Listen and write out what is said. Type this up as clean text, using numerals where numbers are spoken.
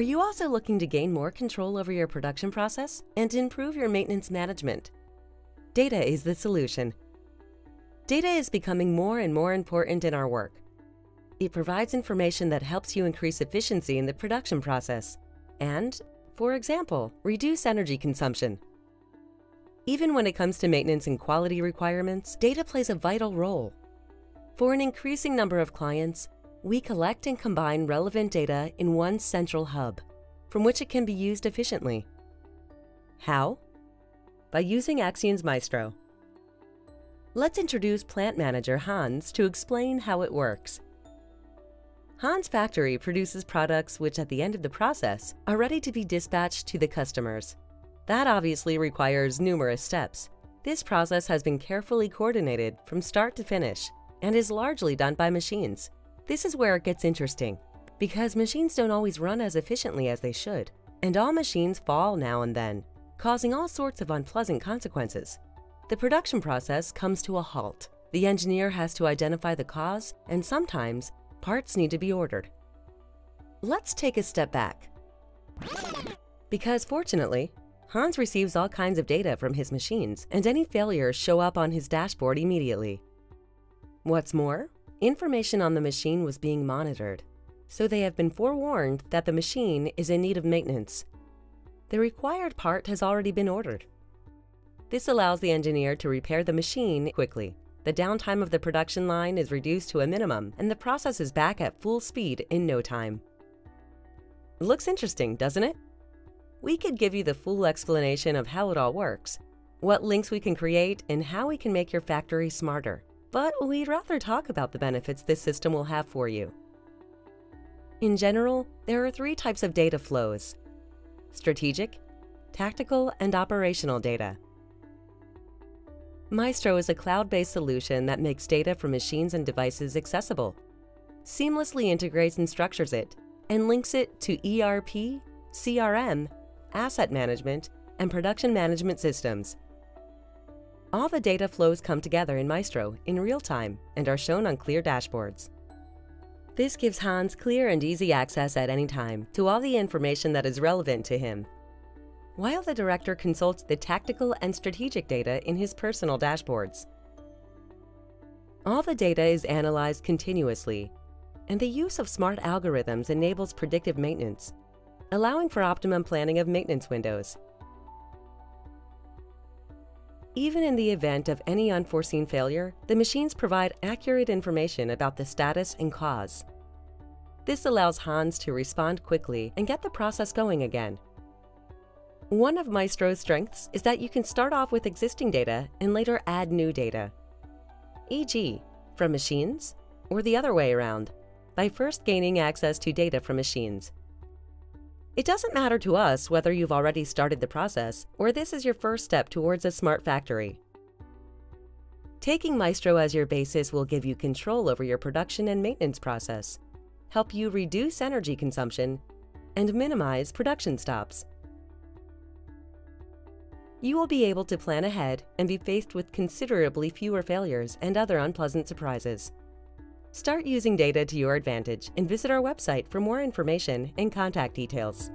you also looking to gain more control over your production process and improve your maintenance management? Data is the solution. Data is becoming more and more important in our work. It provides information that helps you increase efficiency in the production process and, for example, reduce energy consumption. Even when it comes to maintenance and quality requirements, data plays a vital role. For an increasing number of clients, we collect and combine relevant data in one central hub, from which it can be used efficiently. How? By using Axians Maestro. Let's introduce Plant Manager Hans to explain how it works. Hans' factory produces products which, at the end of the process, are ready to be dispatched to the customers. That obviously requires numerous steps. This process has been carefully coordinated from start to finish and is largely done by machines. This is where it gets interesting, because machines don't always run as efficiently as they should, and all machines fall now and then, causing all sorts of unpleasant consequences. The production process comes to a halt. The engineer has to identify the cause, and sometimes parts need to be ordered. Let's take a step back. Because fortunately, Hans receives all kinds of data from his machines, and any failures show up on his dashboard immediately. What's more, information on the machine was being monitored, so they have been forewarned that the machine is in need of maintenance. The required part has already been ordered. This allows the engineer to repair the machine quickly. The downtime of the production line is reduced to a minimum, and the process is back at full speed in no time. Looks interesting, doesn't it? We could give you the full explanation of how it all works, what links we can create, and how we can make your factory smarter. But we'd rather talk about the benefits this system will have for you. In general, there are 3 types of data flows: strategic, tactical, and operational data. Maestro is a cloud-based solution that makes data from machines and devices accessible, seamlessly integrates and structures it, and links it to ERP, CRM, asset management, and production management systems. All the data flows come together in Maestro in real time and are shown on clear dashboards. This gives Hans clear and easy access at any time to all the information that is relevant to him, while the director consults the tactical and strategic data in his personal dashboards. All the data is analyzed continuously, and the use of smart algorithms enables predictive maintenance, allowing for optimum planning of maintenance windows. Even in the event of any unforeseen failure, the machines provide accurate information about the status and cause. This allows Hans to respond quickly and get the process going again. One of Maestro's strengths is that you can start off with existing data and later add new data, e.g., from machines, or the other way around, by first gaining access to data from machines. It doesn't matter to us whether you've already started the process or this is your first step towards a smart factory. Taking Maestro as your basis will give you control over your production and maintenance process, help you reduce energy consumption, and minimize production stops. You will be able to plan ahead and be faced with considerably fewer failures and other unpleasant surprises. Start using data to your advantage and visit our website for more information and contact details.